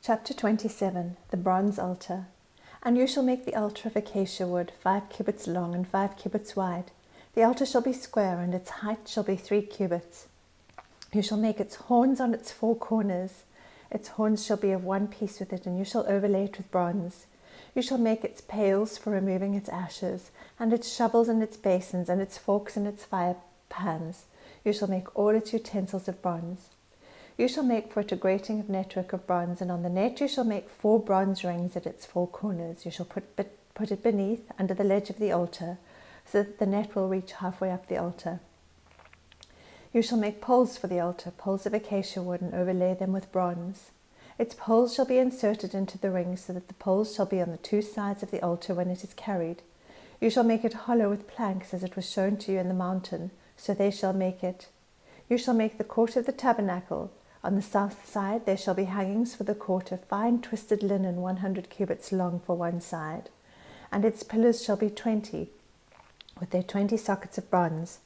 Chapter 27. The bronze altar. And you shall make the altar of acacia wood, 5 cubits long and 5 cubits wide. The altar shall be square, and its height shall be 3 cubits. You shall make its horns on its 4 corners. Its horns shall be of one piece with it, and you shall overlay it with bronze. You shall make its pails for removing its ashes, and its shovels and its basins, and its forks and its fire pans. You shall make all its utensils of bronze. You shall make for it a grating of network of bronze, and on the net you shall make 4 bronze rings at its 4 corners. You shall put it beneath, under the ledge of the altar, so that the net will reach halfway up the altar. You shall make poles for the altar, poles of acacia wood, and overlay them with bronze. Its poles shall be inserted into the rings, so that the poles shall be on the 2 sides of the altar when it is carried. You shall make it hollow with planks, as it was shown to you in the mountain, so they shall make it. You shall make the court of the tabernacle. On the south side there shall be hangings for the court of fine twisted linen, 100 cubits long for one side. And its pillars shall be 20, with their 20 sockets of bronze.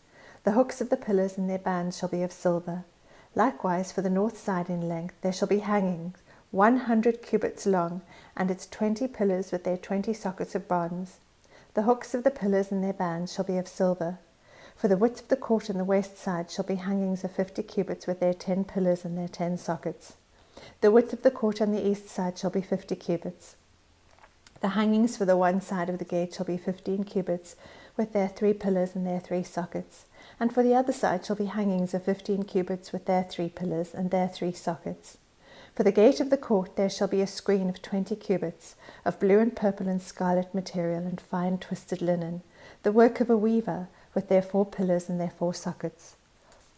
The hooks of the pillars and their bands shall be of silver. Likewise for the north side in length there shall be hangings, 100 cubits long, and its 20 pillars with their 20 sockets of bronze. The hooks of the pillars and their bands shall be of silver. For the width of the court on the west side shall be hangings of 50 cubits with their 10 pillars and their 10 sockets. The width of the court on the east side shall be 50 cubits. The hangings for the one side of the gate shall be 15 cubits with their 3 pillars and their 3 sockets. And for the other side shall be hangings of 15 cubits with their 3 pillars and their 3 sockets. For the gate of the court there shall be a screen of 20 cubits, of blue and purple and scarlet material and fine twisted linen, the work of a weaver, with their 4 pillars and their 4 sockets.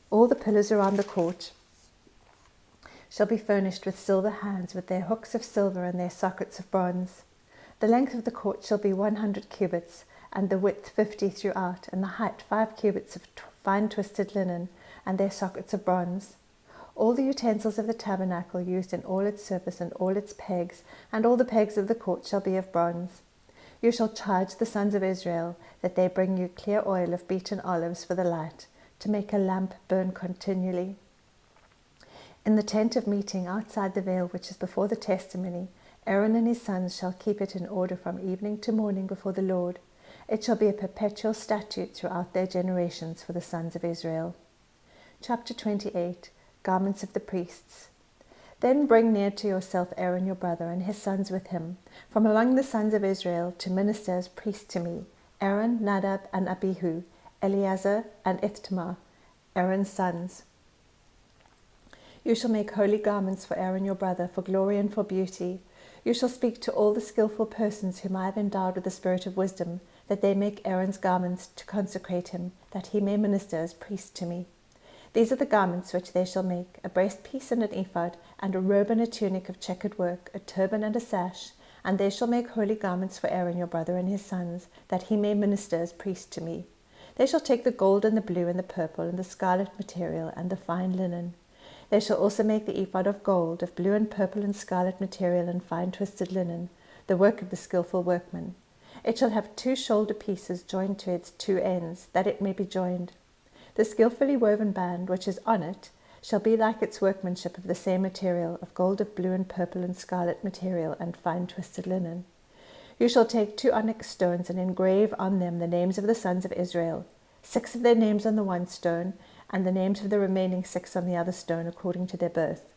All the pillars around the court shall be furnished with silver hands, with their hooks of silver and their sockets of bronze. The length of the court shall be 100 cubits, and the width 50 throughout, and the height 5 cubits of fine twisted linen, and their sockets of bronze. All the utensils of the tabernacle used in all its service, and all its pegs, and all the pegs of the court shall be of bronze. You shall charge the sons of Israel that they bring you clear oil of beaten olives for the light, to make a lamp burn continually. In the tent of meeting outside the veil which is before the testimony, Aaron and his sons shall keep it in order from evening to morning before the Lord. It shall be a perpetual statute throughout their generations for the sons of Israel. Chapter 28. Garments of the priests. Then bring near to yourself Aaron your brother and his sons with him, from among the sons of Israel, to minister as priests to me, Aaron, Nadab, and Abihu, Eleazar, and Ithamar, Aaron's sons. You shall make holy garments for Aaron your brother, for glory and for beauty. You shall speak to all the skillful persons whom I have endowed with the spirit of wisdom, that they make Aaron's garments to consecrate him, that he may minister as priest to me. These are the garments which they shall make: a breastpiece and an ephod, and a robe and a tunic of checkered work, a turban and a sash. And they shall make holy garments for Aaron your brother and his sons, that he may minister as priest to me. They shall take the gold and the blue and the purple and the scarlet material and the fine linen. They shall also make the ephod of gold, of blue and purple and scarlet material and fine twisted linen, the work of the skillful workman. It shall have 2 shoulder pieces joined to its 2 ends, that it may be joined. The skillfully woven band which is on it shall be like its workmanship, of the same material, of gold, of blue and purple and scarlet material and fine twisted linen. You shall take 2 onyx stones and engrave on them the names of the sons of Israel, 6 of their names on the one stone, and the names of the remaining 6 on the other stone, according to their birth.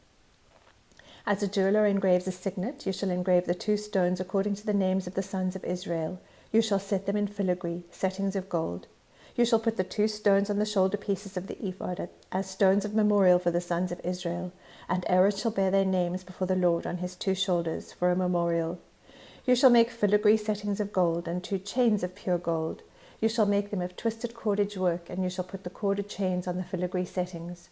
As a jeweler engraves a signet, you shall engrave the 2 stones according to the names of the sons of Israel. You shall set them in filigree, settings of gold. You shall put the 2 stones on the shoulder pieces of the ephod as stones of memorial for the sons of Israel, and Aaron shall bear their names before the Lord on his 2 shoulders for a memorial. You shall make filigree settings of gold, and 2 chains of pure gold. You shall make them of twisted cordage work, and you shall put the corded chains on the filigree settings.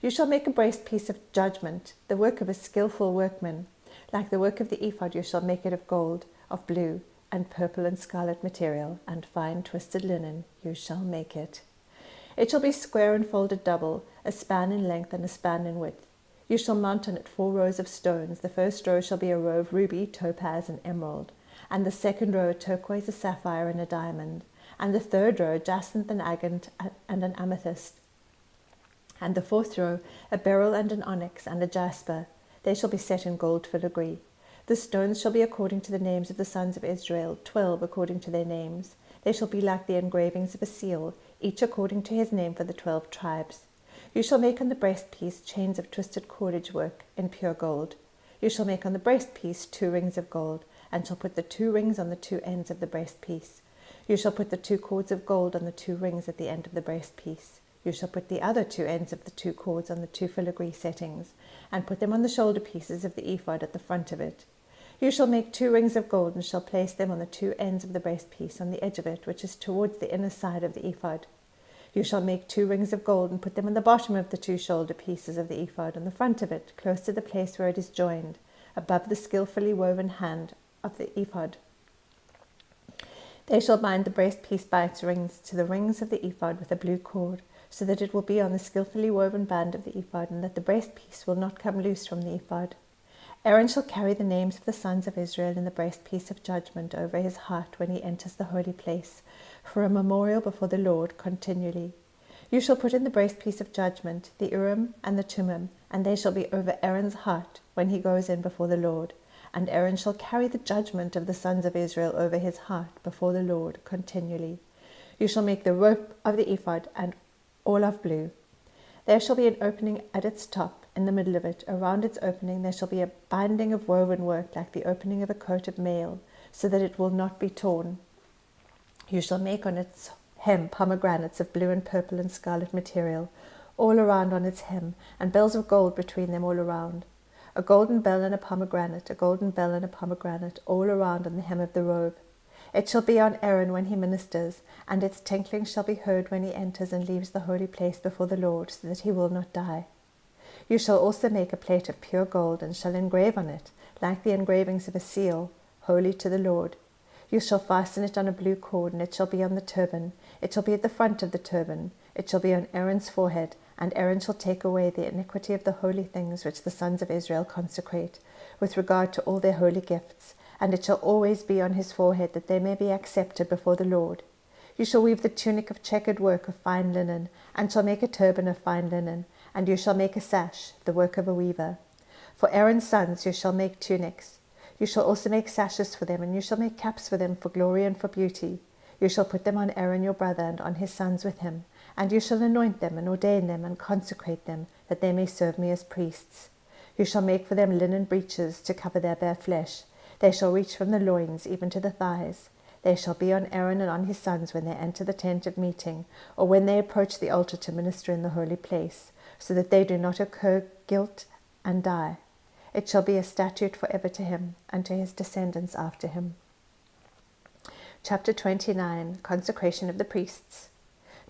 You shall make a breastpiece of judgment, the work of a skillful workman. Like the work of the ephod you shall make it of gold, of blue, and purple and scarlet material, and fine twisted linen you shall make it. It shall be square and folded double, a span in length and a span in width. You shall mount on it 4 rows of stones. The first row shall be a row of ruby, topaz, and emerald, and the second row a turquoise, a sapphire, and a diamond, and the third row a jacinth, an agate, and an amethyst, and the 4th row a beryl and an onyx and a jasper. They shall be set in gold filigree. The stones shall be according to the names of the sons of Israel, 12 according to their names. They shall be like the engravings of a seal, each according to his name for the 12 tribes. You shall make on the breastpiece chains of twisted cordage work in pure gold. You shall make on the breastpiece 2 rings of gold, and shall put the 2 rings on the 2 ends of the breastpiece. You shall put the 2 cords of gold on the 2 rings at the end of the breastpiece. You shall put the other 2 ends of the 2 cords on the 2 filigree settings, and put them on the shoulder pieces of the ephod at the front of it. You shall make 2 rings of gold, and shall place them on the 2 ends of the breastpiece on the edge of it, which is towards the inner side of the ephod. You shall make 2 rings of gold, and put them on the bottom of the 2 shoulder pieces of the ephod, on the front of it, close to the place where it is joined, above the skillfully woven hand of the ephod. They shall bind the breastpiece by its rings to the rings of the ephod with a blue cord, so that it will be on the skillfully woven band of the ephod, and that the breastpiece will not come loose from the ephod. Aaron shall carry the names of the sons of Israel in the breastpiece of judgment over his heart when he enters the holy place, for a memorial before the Lord continually. You shall put in the breastpiece of judgment the Urim and the Thummim, and they shall be over Aaron's heart when he goes in before the Lord. And Aaron shall carry the judgment of the sons of Israel over his heart before the Lord continually. You shall make the rope of the ephod and all of blue. There shall be an opening at its top, in the middle of it. Around its opening there shall be a binding of woven work like the opening of a coat of mail, so that it will not be torn. You shall make on its hem pomegranates of blue and purple and scarlet material, all around on its hem, and bells of gold between them all around. A golden bell and a pomegranate, a golden bell and a pomegranate, all around on the hem of the robe. It shall be on Aaron when he ministers, and its tinkling shall be heard when he enters and leaves the holy place before the Lord, so that he will not die. You shall also make a plate of pure gold, and shall engrave on it, like the engravings of a seal, holy to the Lord. You shall fasten it on a blue cord, and it shall be on the turban. It shall be at the front of the turban. It shall be on Aaron's forehead, and Aaron shall take away the iniquity of the holy things which the sons of Israel consecrate, with regard to all their holy gifts, and it shall always be on his forehead, that they may be accepted before the Lord. You shall weave the tunic of checkered work of fine linen, and shall make a turban of fine linen, and you shall make a sash, the work of a weaver. For Aaron's sons you shall make tunics. You shall also make sashes for them, and you shall make caps for them for glory and for beauty. You shall put them on Aaron your brother, and on his sons with him, and you shall anoint them, and ordain them, and consecrate them, that they may serve me as priests. You shall make for them linen breeches to cover their bare flesh. They shall reach from the loins even to the thighs. They shall be on Aaron and on his sons when they enter the tent of meeting, or when they approach the altar to minister in the holy place, so that they do not incur guilt and die. It shall be a statute forever to him, and to his descendants after him. Chapter 29. Consecration of the priests.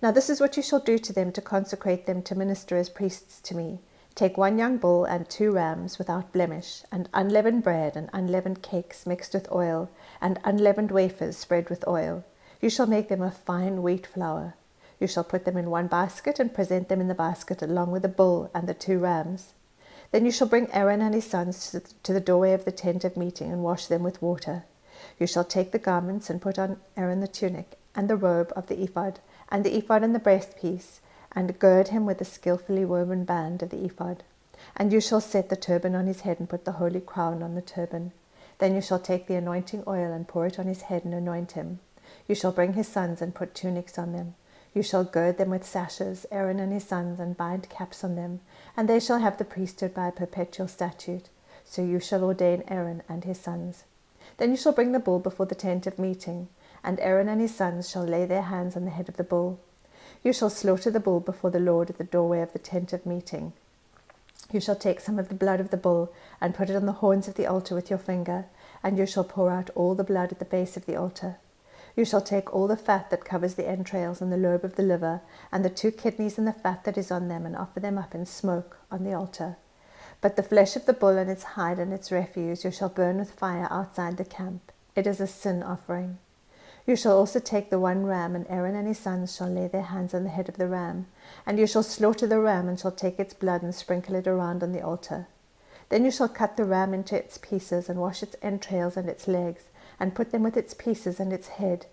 Now this is what you shall do to them to consecrate them to minister as priests to me. Take 1 young bull and 2 rams without blemish, and unleavened bread and unleavened cakes mixed with oil, and unleavened wafers spread with oil. You shall make them of fine wheat flour. You shall put them in 1 basket, and present them in the basket along with the bull and the 2 rams. Then you shall bring Aaron and his sons to the doorway of the tent of meeting, and wash them with water. You shall take the garments, and put on Aaron the tunic, and the robe of the ephod, and the ephod and the breastpiece, and gird him with the skillfully woven band of the ephod. And you shall set the turban on his head, and put the holy crown on the turban. Then you shall take the anointing oil, and pour it on his head, and anoint him. You shall bring his sons, and put tunics on them. You shall gird them with sashes, Aaron and his sons, and bind caps on them, and they shall have the priesthood by a perpetual statute. So you shall ordain Aaron and his sons. Then you shall bring the bull before the tent of meeting, and Aaron and his sons shall lay their hands on the head of the bull. You shall slaughter the bull before the Lord at the doorway of the tent of meeting. You shall take some of the blood of the bull, and put it on the horns of the altar with your finger, and you shall pour out all the blood at the base of the altar. You shall take all the fat that covers the entrails and the lobe of the liver, and the 2 kidneys and the fat that is on them, and offer them up in smoke on the altar. But the flesh of the bull and its hide and its refuse you shall burn with fire outside the camp. It is a sin offering. You shall also take the 1 ram, and Aaron and his sons shall lay their hands on the head of the ram. And you shall slaughter the ram, and shall take its blood and sprinkle it around on the altar. Then you shall cut the ram into its pieces, and wash its entrails and its legs, and put them with its pieces and its head.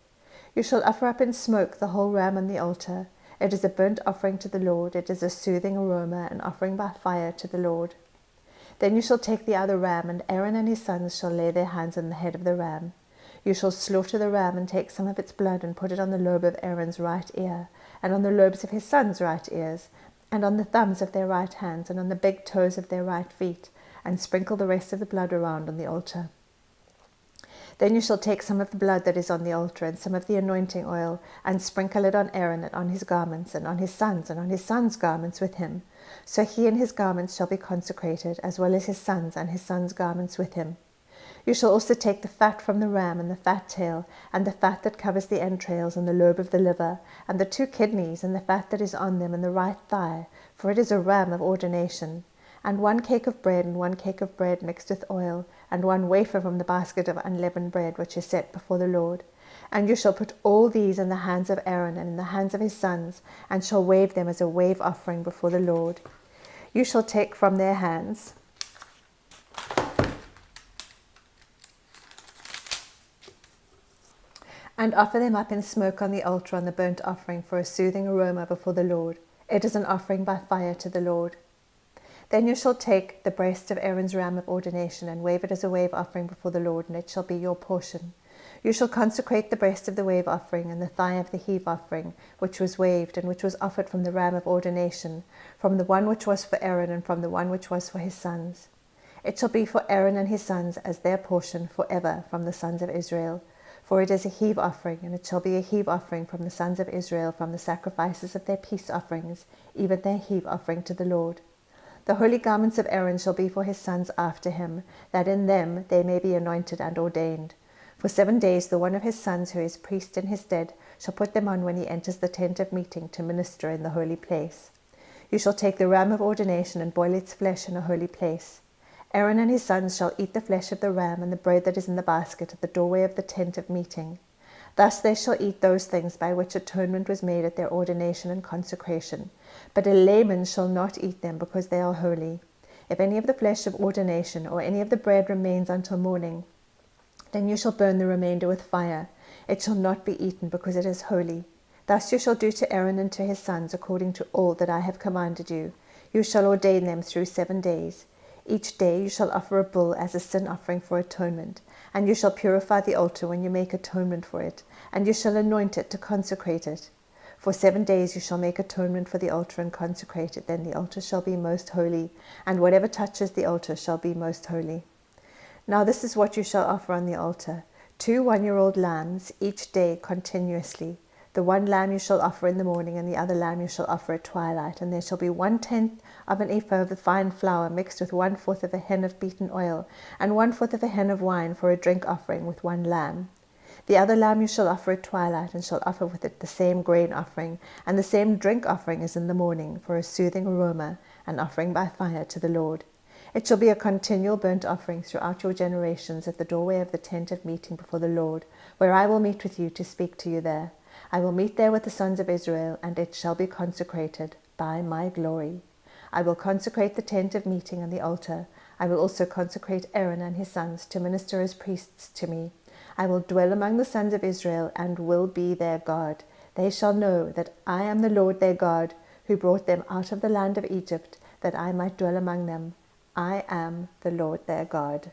You shall offer up in smoke the whole ram on the altar. It is a burnt offering to the Lord. It is a soothing aroma, an offering by fire to the Lord. Then you shall take the other ram, and Aaron and his sons shall lay their hands on the head of the ram. You shall slaughter the ram and take some of its blood and put it on the lobe of Aaron's right ear, and on the lobes of his sons' right ears, and on the thumbs of their right hands, and on the big toes of their right feet, and sprinkle the rest of the blood around on the altar. Then you shall take some of the blood that is on the altar and some of the anointing oil, and sprinkle it on Aaron and on his garments, and on his sons' garments with him. So he and his garments shall be consecrated, as well as his sons and his sons' garments with him. You shall also take the fat from the ram, and the fat tail, and the fat that covers the entrails, and the lobe of the liver, and the 2 kidneys, and the fat that is on them, and the right thigh, for it is a ram of ordination, and 1 cake of bread, and 1 cake of bread mixed with oil, and 1 wafer from the basket of unleavened bread which is set before the Lord. And you shall put all these in the hands of Aaron and in the hands of his sons, and shall wave them as a wave offering before the Lord. You shall take from their hands and offer them up in smoke on the altar on the burnt offering for a soothing aroma before the Lord. It is an offering by fire to the Lord. Then you shall take the breast of Aaron's ram of ordination and wave it as a wave offering before the Lord, and it shall be your portion. You shall consecrate the breast of the wave offering and the thigh of the heave offering, which was waved and which was offered from the ram of ordination, from the one which was for Aaron and from the one which was for his sons. It shall be for Aaron and his sons as their portion forever from the sons of Israel. For it is a heave offering, and it shall be a heave offering from the sons of Israel, from the sacrifices of their peace offerings, even their heave offering to the Lord. The holy garments of Aaron shall be for his sons after him, that in them they may be anointed and ordained. For 7 days the one of his sons who is priest in his stead shall put them on when he enters the tent of meeting to minister in the holy place. You shall take the ram of ordination and boil its flesh in a holy place. Aaron and his sons shall eat the flesh of the ram and the bread that is in the basket at the doorway of the tent of meeting. Thus they shall eat those things by which atonement was made at their ordination and consecration. But a layman shall not eat them, because they are holy. If any of the flesh of ordination or any of the bread remains until morning, then you shall burn the remainder with fire. It shall not be eaten, because it is holy. Thus you shall do to Aaron and to his sons according to all that I have commanded you. You shall ordain them through 7 days. Each day you shall offer a bull as a sin offering for atonement, and you shall purify the altar when you make atonement for it, and you shall anoint it to consecrate it. For 7 days you shall make atonement for the altar and consecrate it. Then the altar shall be most holy, and whatever touches the altar shall be most holy. Now this is what you shall offer on the altar: 2 one-year-old lambs each day continuously. The one lamb you shall offer in the morning, and the other lamb you shall offer at twilight. And there shall be 1/10 of an ephah of the fine flour mixed with 1/4 of a hin of beaten oil, and 1/4 of a hin of wine for a drink offering with 1 lamb. The other lamb you shall offer at twilight, and shall offer with it the same grain offering, and the same drink offering as in the morning, for a soothing aroma, an offering by fire to the Lord. It shall be a continual burnt offering throughout your generations at the doorway of the tent of meeting before the Lord, where I will meet with you to speak to you there. I will meet there with the sons of Israel, and it shall be consecrated by my glory. I will consecrate the tent of meeting and the altar. I will also consecrate Aaron and his sons to minister as priests to me. I will dwell among the sons of Israel and will be their God. They shall know that I am the Lord their God, who brought them out of the land of Egypt, that I might dwell among them. I am the Lord their God.